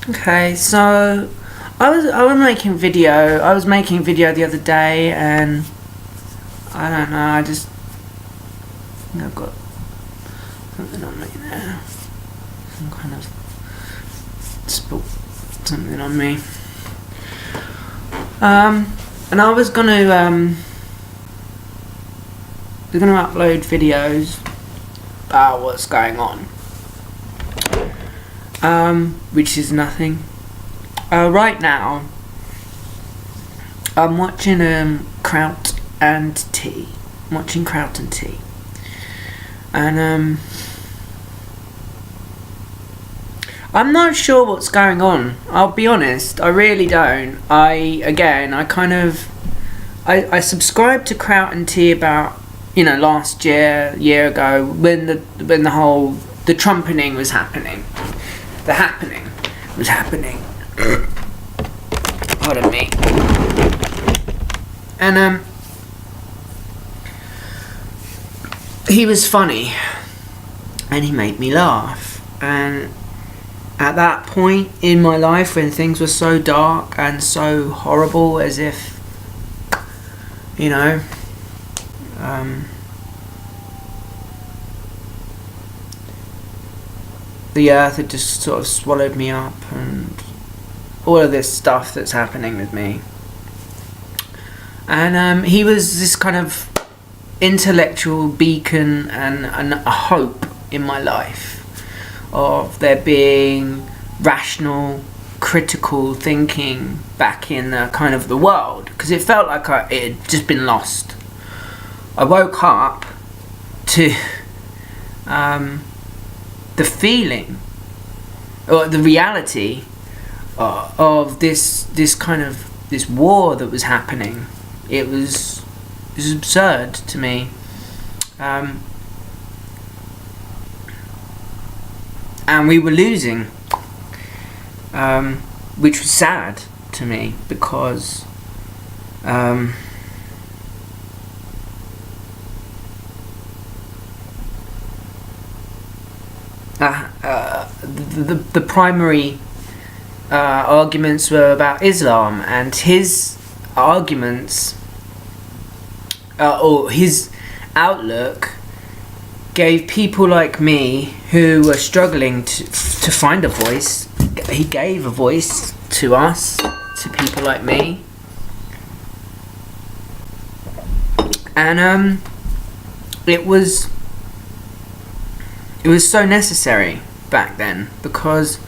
Okay, so I was making video the other day, and I don't know. I've got something on me there. Some kind of spilt something on me. And I was gonna upload videos about what's going on. Which is nothing. Right now, I'm watching Kraut and T. I'm watching Kraut and T. And I'm not sure what's going on. I'll be honest. I really don't. I subscribed to Kraut and T about last year ago when the whole trumpeting was happening. The happening was happening. Pardon me. And he was funny, and he made me laugh. And at that point in my life, when things were so dark and so horrible, as if the earth had just sort of swallowed me up, and all of this stuff that's happening with me. And he was this kind of intellectual beacon and a hope in my life of there being rational, critical thinking back in the world, because it felt like it had just been lost. I woke up to the feeling or the reality of this war that was happening. It was absurd to me, and we were losing, which was sad to me, because the primary arguments were about Islam, and his arguments or his outlook gave people like me who were struggling to find a voice. He gave a voice to us, to people like me, and it was so necessary back then, because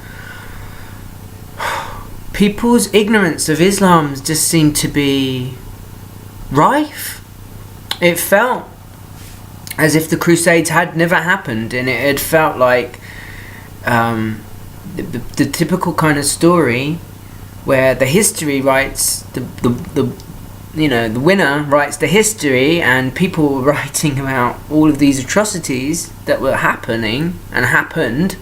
people's ignorance of Islam just seemed to be rife. It felt as if the Crusades had never happened, and it had felt like the typical kind of story where the history writes the winner writes the history, and people were writing about all of these atrocities that were happening and happened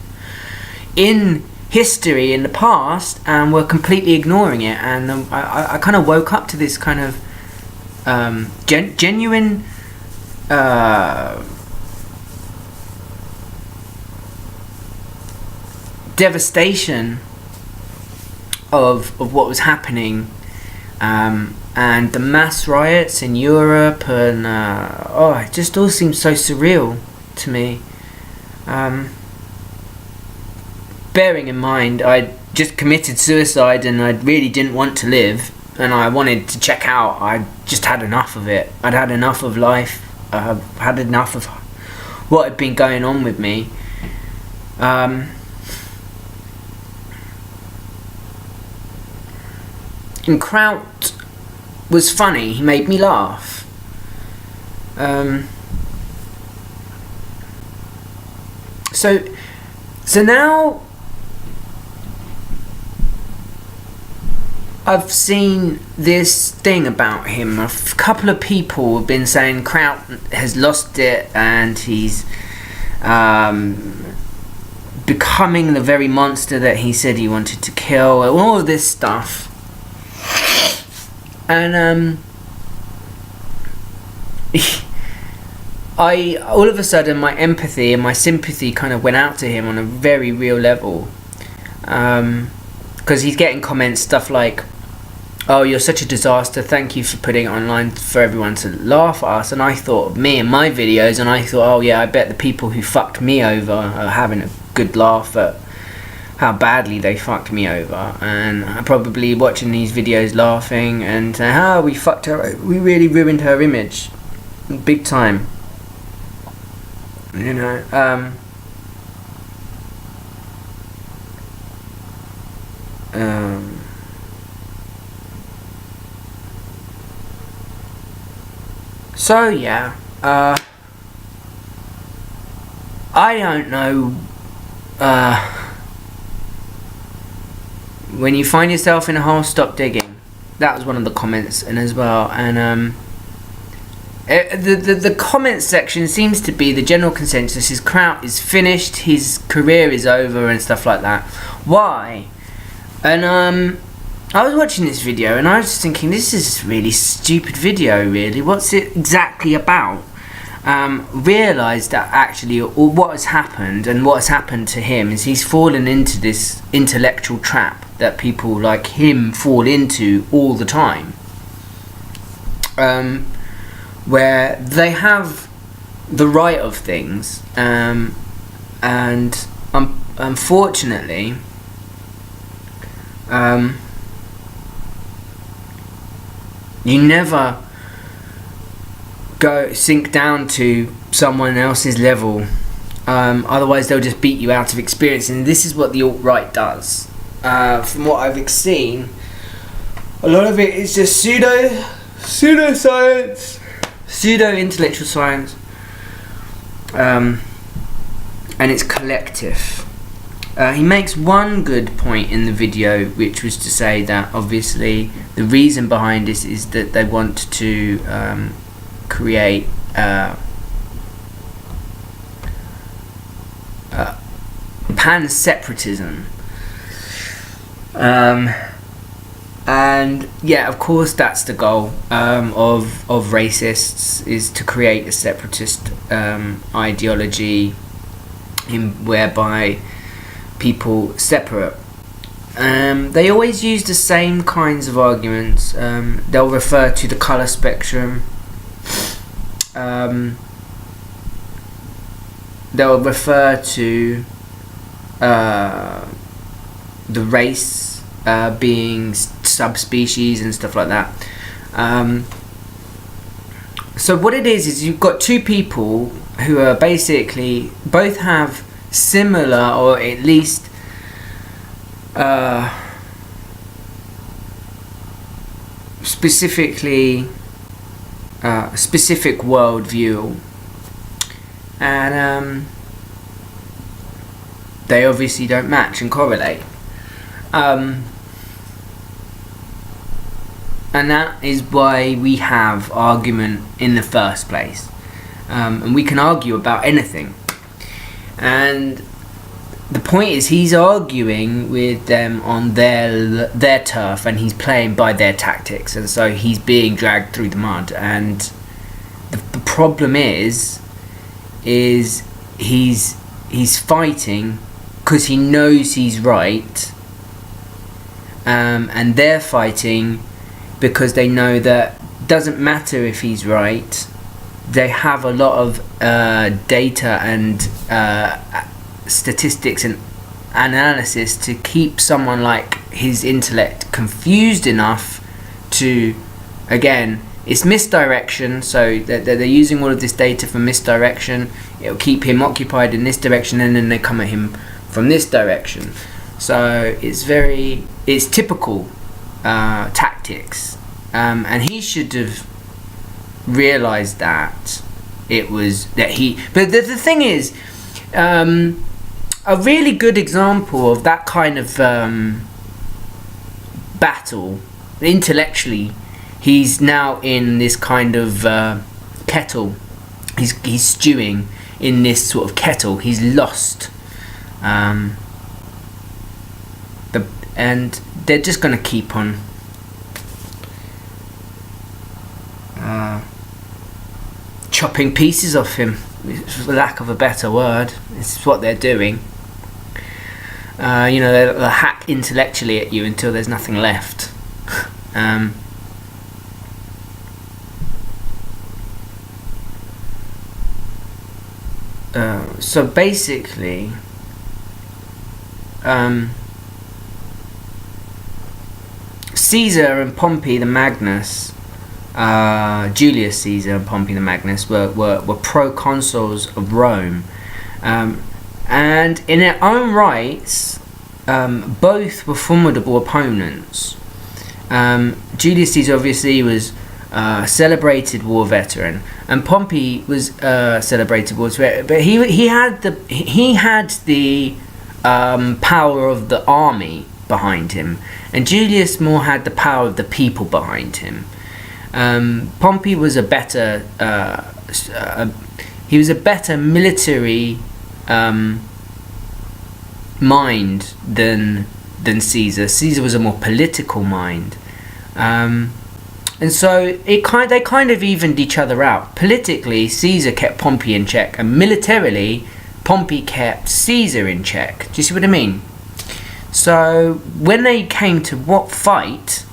in history in the past, and were completely ignoring it. And I kind of woke up to this kind of genuine devastation of what was happening, and the mass riots in Europe, and it just all seems so surreal to me. Bearing in mind, I just committed suicide, and I really didn't want to live, and I wanted to check out. I just had enough of it. I'd had enough of life. Had enough of what had been going on with me. And Kraut was funny. He made me laugh. So now I've seen this thing about him. A couple of people have been saying Kraut has lost it, and he's becoming the very monster that he said he wanted to kill. All of this stuff. And I all of a sudden, my empathy and my sympathy kind of went out to him on a very real level, because he's getting comments stuff like, "Oh, you're such a disaster, thank you for putting it online for everyone to laugh at us." And I thought of me and my videos, and I thought, oh yeah, I bet the people who fucked me over are having a good laugh at how badly they fucked me over, and I'm probably watching these videos laughing and saying, "Oh, we fucked her, we really ruined her image big time," you know. So yeah, I don't know, when you find yourself in a hole, stop digging. That was one of the comments, and as well, and the comment section seems to be the general consensus is Kraut is finished, his career is over and stuff like that. Why? And I was watching this video and I was just thinking, this is a really stupid video, really. What's it exactly about? Realised that actually what has happened, and what has happened to him, is he's fallen into this intellectual trap that people like him fall into all the time, where they have the right of things, and unfortunately you never sink down to someone else's level, otherwise they'll just beat you out of experience. And this is what the alt-right does. From what I've seen, a lot of it is just pseudo-science, pseudo-intellectual science, and it's collective. He makes one good point in the video, which was to say that obviously the reason behind this is that they want to create pan-separatism, and yeah, of course that's the goal of racists, is to create a separatist ideology whereby people separate. They always use the same kinds of arguments. They'll refer to the colour spectrum. They'll refer to the race being subspecies and stuff like that. So what it is you've got two people who are basically both have similar, or at least specific worldview, and they obviously don't match and correlate, and that is why we have argument in the first place, and we can argue about anything. And the point is, he's arguing with them on their turf, and he's playing by their tactics, and so he's being dragged through the mud. And the problem is he's fighting because he knows he's right, and they're fighting because they know that doesn't matter if he's right. They have a lot of data and statistics and analysis to keep someone like his intellect confused enough to, again, it's misdirection, so they're using all of this data for misdirection. It'll keep him occupied in this direction, and then they come at him from this direction. So it's typical tactics, and he should have realized that it was that he. But the thing is, a really good example of that kind of battle intellectually, he's now in this kind of kettle. He's stewing in this sort of kettle. He's lost, and they're just going to keep on chopping pieces off him, for lack of a better word. It's what they're doing. They'll hack intellectually at you until there's nothing left. So basically, Caesar and Pompey the Magnus, Julius Caesar and Pompey the Magnus were proconsuls of Rome, and in their own rights, both were formidable opponents. Julius Caesar obviously was celebrated war veteran, and Pompey was celebrated war veteran, but he had the power of the army behind him, and Julius more had the power of the people behind him. Pompey was a better military mind than Caesar. Caesar was a more political mind. And so they kind of evened each other out. Politically, Caesar kept Pompey in check, and militarily, Pompey kept Caesar in check. Do you see what I mean? So when they came to what fight,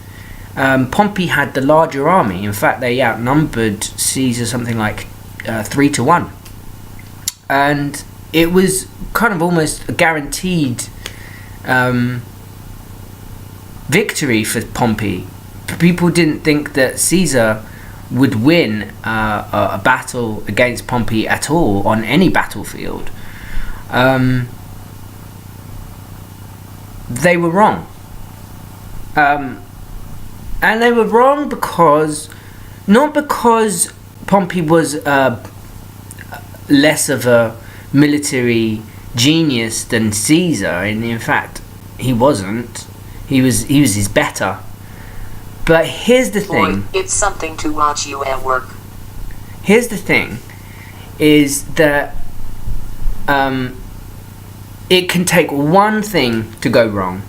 Pompey had the larger army. In fact, they outnumbered Caesar something like 3-1, and it was kind of almost a guaranteed victory for Pompey. People didn't think that Caesar would win a battle against Pompey at all on any battlefield. They were wrong. And they were wrong not because Pompey was less of a military genius than Caesar, and in fact he wasn't. He was his better. But here's the thing. It's something to watch you at work. Here's the thing, is that it can take one thing to go wrong,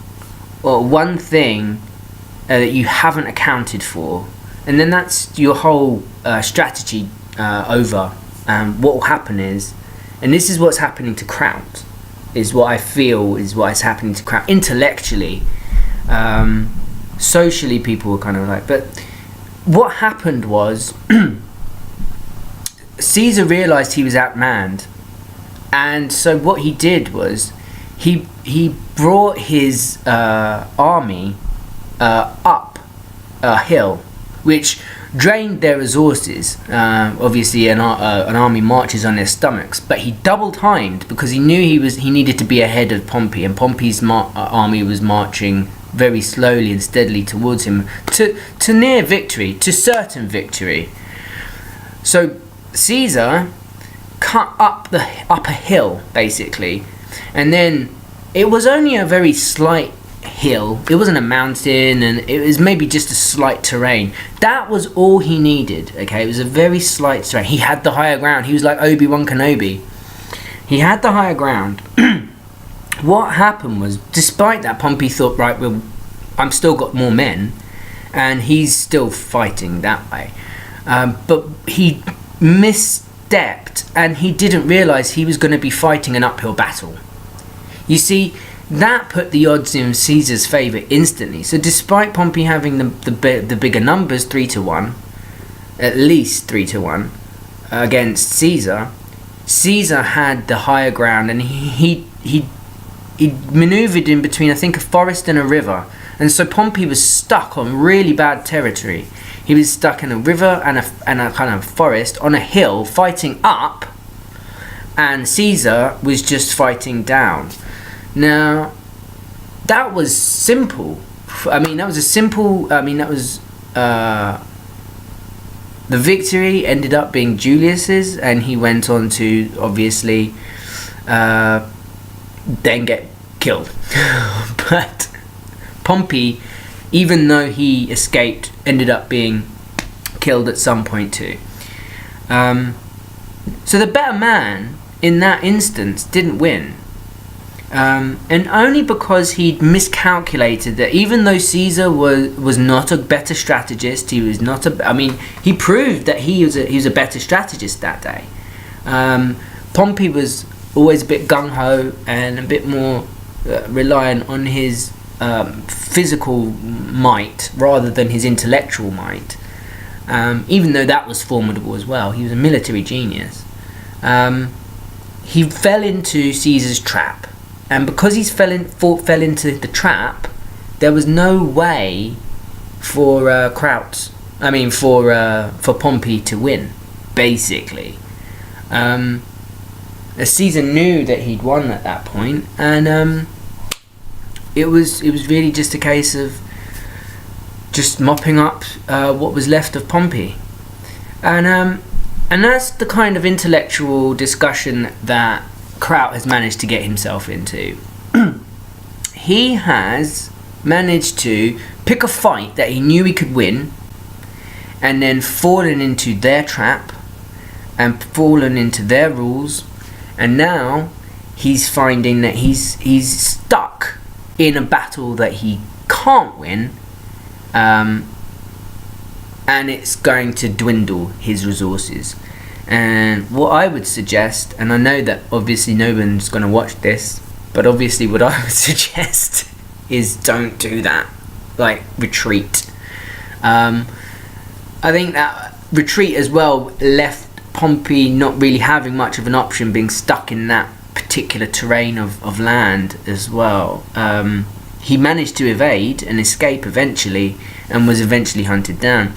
or one thing that you haven't accounted for, and then that's your whole strategy over. What will happen is, and this is what's happening to Kraut, is what I feel is what is happening to Kraut intellectually. Socially, people were kind of like, but what happened was Caesar realized he was outmanned, and so what he did was he brought his army up a hill, which drained their resources. Obviously, an army marches on their stomachs, but he double timed because he knew he needed to be ahead of Pompey, and Pompey's army was marching very slowly and steadily towards him to near victory, to certain victory. So Caesar cut up a hill basically, and then it was only a very slight hill. It wasn't a mountain, and it was maybe just a slight terrain. That was all he needed. Okay, it was a very slight terrain. He had the higher ground. He was like Obi-Wan Kenobi. He had the higher ground. What happened was, despite that, Pompey thought, right, well, I'm still got more men, and he's still fighting that way. But he misstepped, and he didn't realise he was going to be fighting an uphill battle. You see, that put the odds in Caesar's favour instantly. So despite Pompey having the bigger numbers, 3-1, at least 3-1, against Caesar, Caesar had the higher ground, and he manoeuvred in between, I think, a forest and a river. And so Pompey was stuck on really bad territory. He was stuck in a river and a kind of forest on a hill, fighting up, and Caesar was just fighting down. Now, that was simple. The victory ended up being Julius's, and he went on to obviously then get killed. But Pompey, even though he escaped, ended up being killed at some point too. So the better man in that instance didn't win. And only because he'd miscalculated that, even though Caesar was not a better strategist, he proved that he was a better strategist that day. Pompey was always a bit gung-ho and a bit more reliant on his physical might rather than his intellectual might. Even though that was formidable as well, he was a military genius. He fell into Caesar's trap, and because he fell into the trap, there was no way for Pompey to win. Basically, Caesar knew that he'd won at that point, and it was really just a case of just mopping up what was left of Pompey, and that's the kind of intellectual discussion that Kraut has managed to get himself into. He has managed to pick a fight that he knew he could win, and then fallen into their trap and fallen into their rules, and now he's finding that he's stuck in a battle that he can't win, and it's going to dwindle his resources. And what I would suggest, and I know that obviously no one's going to watch this, but obviously what I would suggest is don't do that. Like, retreat. I think that retreat as well left Pompey not really having much of an option, being stuck in that particular terrain of land as well. He managed to evade and escape eventually, and was eventually hunted down.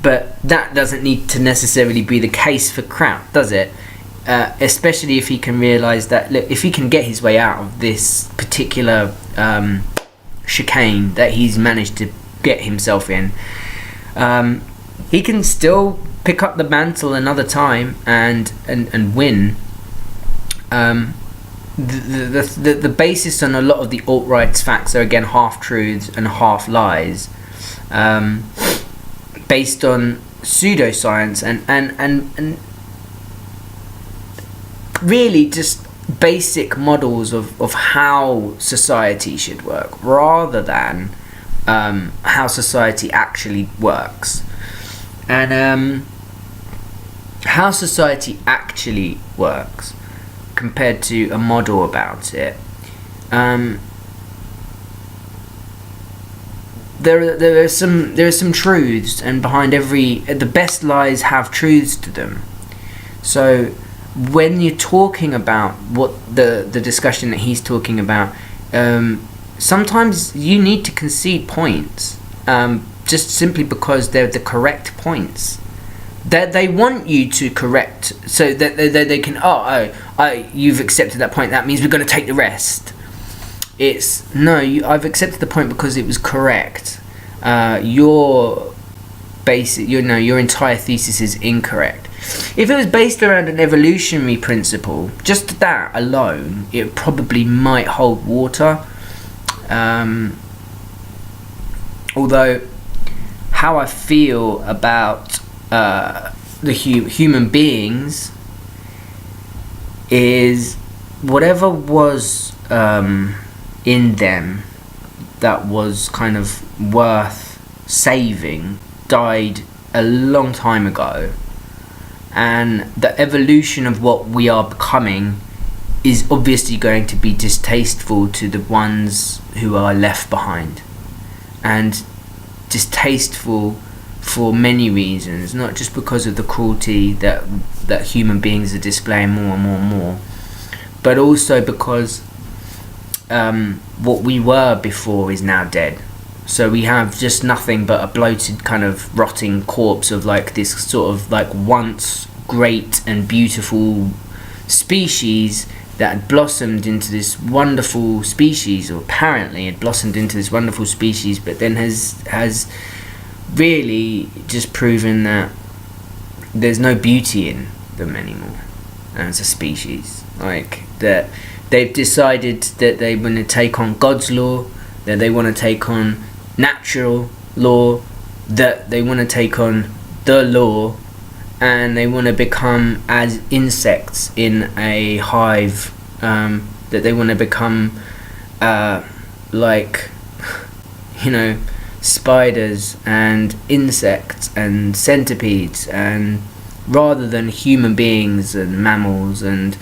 But that doesn't need to necessarily be the case for Kraut, does it? Especially if he can realise that, look, if he can get his way out of this particular chicane that he's managed to get himself in, he can still pick up the mantle another time and win. The basis on a lot of the alt-right's facts are again half-truths and half-lies, based on pseudoscience and really just basic models of how society should work, rather than how society actually works. And how society actually works compared to a model about it, there are some truths, and behind the best lies have truths to them. So when you're talking about what the discussion that he's talking about, sometimes you need to concede points, just simply because they're the correct points that they want you to correct, so that they can you've accepted that point, that means we're going to take the rest. It's no, I've accepted the point because it was correct. Your entire thesis is incorrect. If it was based around an evolutionary principle, just that alone, it probably might hold water. Although, how I feel about the human beings is whatever was in them that was kind of worth saving died a long time ago, and the evolution of what we are becoming is obviously going to be distasteful to the ones who are left behind, and distasteful for many reasons, not just because of the cruelty that human beings are displaying more and more and more, but also because what we were before is now dead. So we have just nothing but a bloated kind of rotting corpse of like this sort of like once great and beautiful species that had blossomed into this wonderful species, or apparently had blossomed into this wonderful species, but then has really just proven that there's no beauty in them anymore as a species. Like, that they've decided that they want to take on God's law, that they want to take on natural law, that they want to take on the law, and they want to become as insects in a hive, that they want to become like, spiders and insects and centipedes, and rather than human beings and mammals and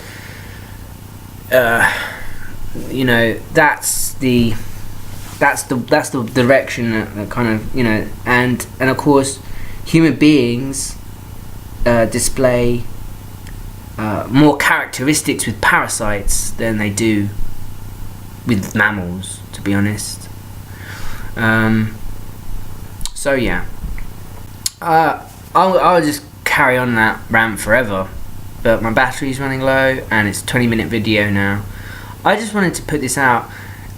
you know, that's the direction that kind of, you know, and of course human beings display more characteristics with parasites than they do with mammals, to be honest. So yeah, I'll just carry on that rant forever, but my battery's running low and it's a 20-minute video now. I just wanted to put this out.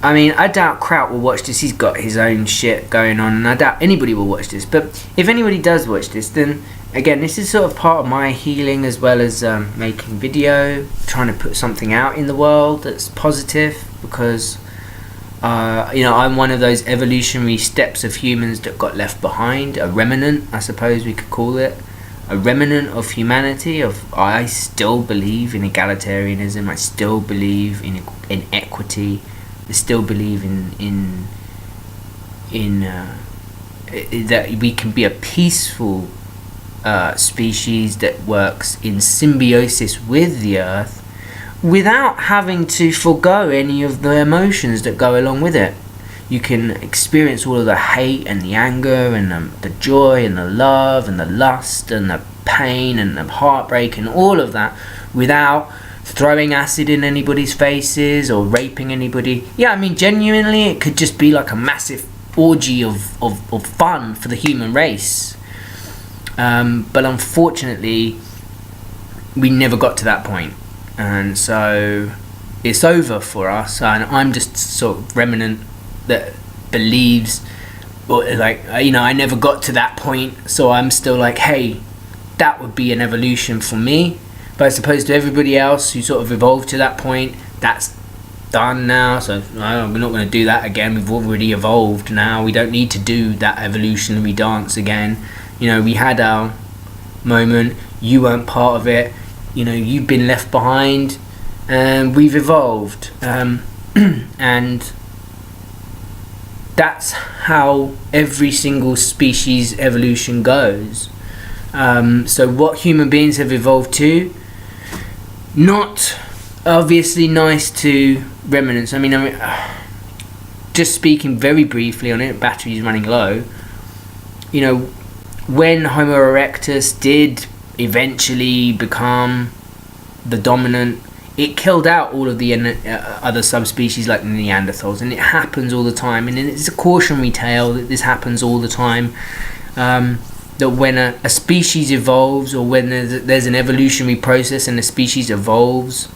I mean, I doubt Kraut will watch this. He's got his own shit going on, and I doubt anybody will watch this. But if anybody does watch this, then again, this is sort of part of my healing, as well as making video, trying to put something out in the world that's positive, because you know, I'm one of those evolutionary steps of humans that got left behind, a remnant, I suppose we could call it, a remnant of humanity. I still believe in egalitarianism. I still believe in equity. I still believe in that we can be a peaceful species that works in symbiosis with the earth without having to forego any of the emotions that go along with it. You can experience all of the hate and the anger and the joy and the love and the lust and the pain and the heartbreak and all of that without throwing acid in anybody's faces or raping anybody. Yeah, I mean, genuinely, it could just be like a massive orgy of fun for the human race. But unfortunately, we never got to that point. And so it's over for us. And I'm just sort of remnant that believes, or like, you know, I never got to that point. So I'm still like, hey, that would be an evolution for me. But as opposed to everybody else who sort of evolved to that point, that's done now. So we're not going to do that again. We've already evolved now. We don't need to do that evolutionary dance again. You know, we had our moment. You weren't part of it. You know, you've been left behind, and we've evolved. And that's how every single species evolution goes. So what human beings have evolved to, not obviously nice to remnants. I mean, just speaking very briefly on it, battery's running low. You know, when Homo erectus did eventually become the dominant, it killed out all of the other subspecies like the Neanderthals, and it happens all the time. And it's a cautionary tale that this happens all the time. That when a species evolves, or when there's an evolutionary process and a species evolves,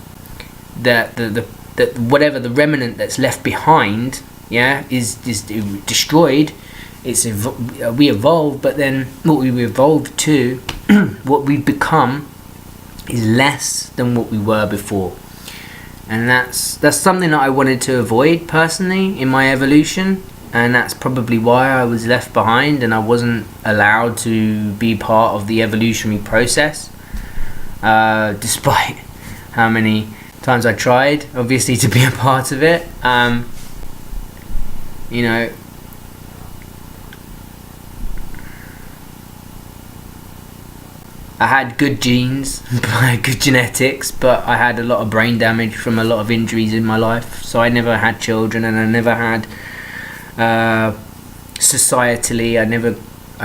that that whatever the remnant that's left behind, yeah, is destroyed. We evolve, but then what we evolved to, what we become, is less than what we were before, and that's something that I wanted to avoid personally in my evolution. And that's probably why I was left behind and I wasn't allowed to be part of the evolutionary process, despite how many times I tried, obviously, to be a part of it. You know, I had good genes, good genetics, but I had a lot of brain damage from a lot of injuries in my life. So I never had children, and I never had societally, I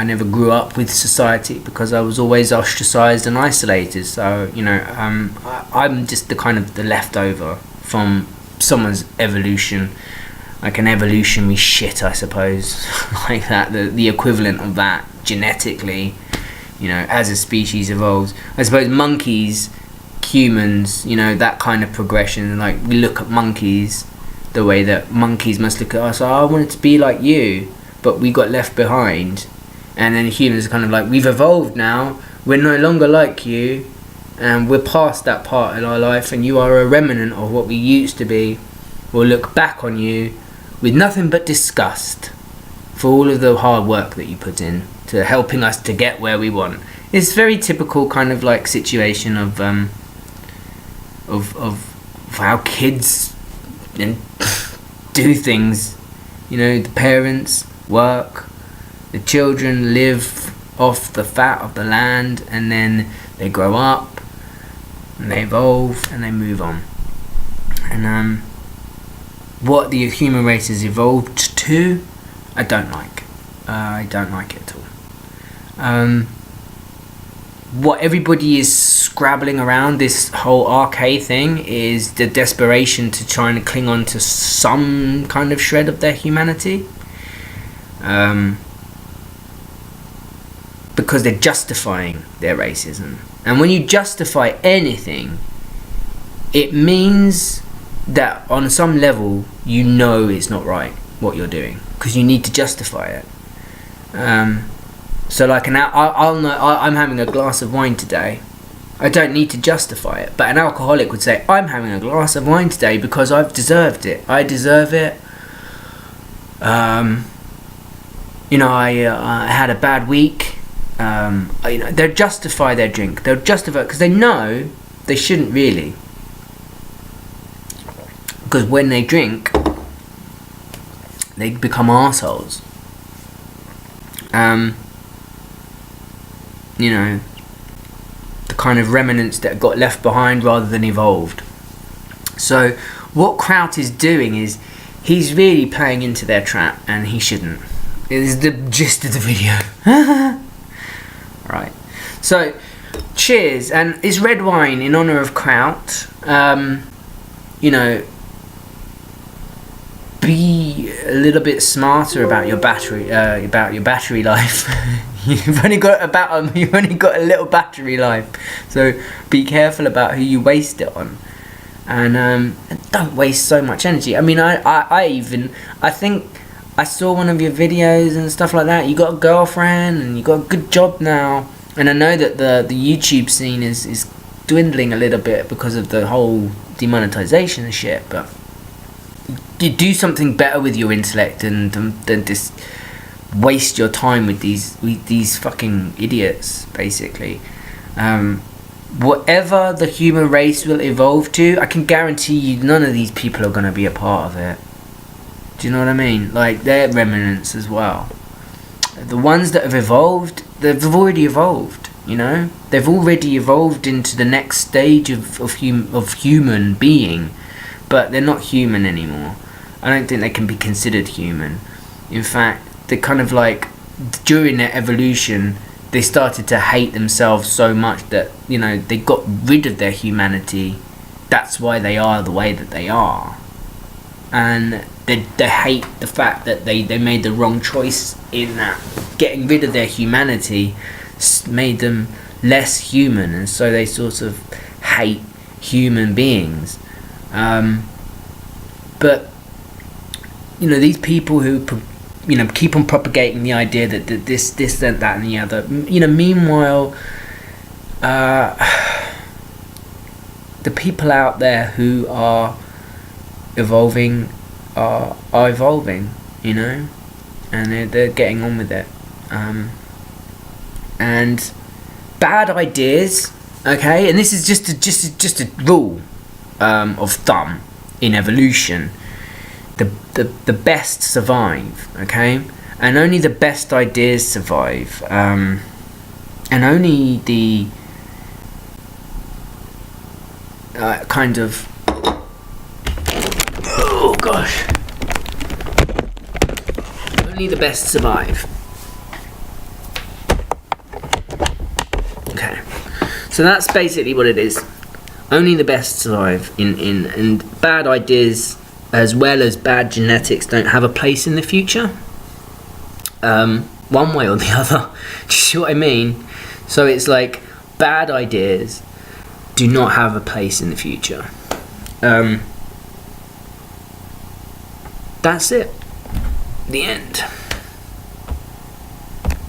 never grew up with society, because I was always ostracized and isolated. So, you know, I'm just the kind of the leftover from someone's evolution, like an evolutionary shit, I suppose. Like that, the equivalent of that genetically, you know, as a species evolves. I suppose monkeys, humans, you know, that kind of progression. Like, we look at monkeys the way that monkeys must look at us. Oh, I wanted to be like you, but we got left behind. And then humans are kind of like, we've evolved now, we're no longer like you, and we're past that part in our life, and you are a remnant of what we used to be. We'll look back on you with nothing but disgust for all of the hard work that you put in to helping us to get where we want. It's very typical kind of like situation of how kids do things. You know, the parents work, the children live off the fat of the land, and then they grow up and they evolve and they move on. And what the human race has evolved to, I don't like. I don't like it at all. What everybody is scrabbling around, this whole arcade thing, is the desperation to try and cling on to some kind of shred of their humanity. Because they're justifying their racism. And when you justify anything, it means that on some level you know it's not right what you're doing, because you need to justify it. So like I'll know I'm having a glass of wine today. I don't need to justify it, but an alcoholic would say, I'm having a glass of wine today because I've deserved it. I deserve it. I had a bad week. They'll justify their drink. They'll justify it because they know they shouldn't really. Because when they drink, they become arseholes. The kind of remnants that got left behind rather than evolved. So what Kraut is doing is he's really playing into their trap, and he shouldn't. It is the gist of the video. Right. So cheers, and it's red wine in honour of Kraut. Be a little bit smarter about your battery life. You've only got a little battery life, so be careful about who you waste it on, and don't waste so much energy. I mean, I think I saw one of your videos and stuff like that. You got a girlfriend and you got a good job now, and I know that the YouTube scene is dwindling a little bit because of the whole demonetization and shit, but you do something better with your intellect than just waste your time with these fucking idiots, basically. Whatever the human race will evolve to, I can guarantee you none of these people are going to be a part of it. Do you know what I mean? Like, they're remnants as well. The ones that have evolved, they've already evolved, you know? They've already evolved into the next stage of human being, but they're not human anymore. I don't think they can be considered human. In fact, they're kind of like, during their evolution, they started to hate themselves so much that, they got rid of their humanity. That's why they are the way that they are. And they hate the fact that they made the wrong choice in that. Getting rid of their humanity made them less human, and so they sort of hate human beings. But these people who keep on propagating the idea that this that and the other, meanwhile the people out there who are evolving are evolving, and they're getting on with it, and bad ideas, okay, and this is just a rule of thumb in evolution. The best survive, okay, and only the best ideas survive, and only the kind of, oh gosh, only the best survive. Okay, so that's basically what it is. Only the best survive, and bad ideas as well as bad genetics don't have a place in the future, one way or the other. Do you see what I mean? So it's like, bad ideas do not have a place in the future. That's it. The end.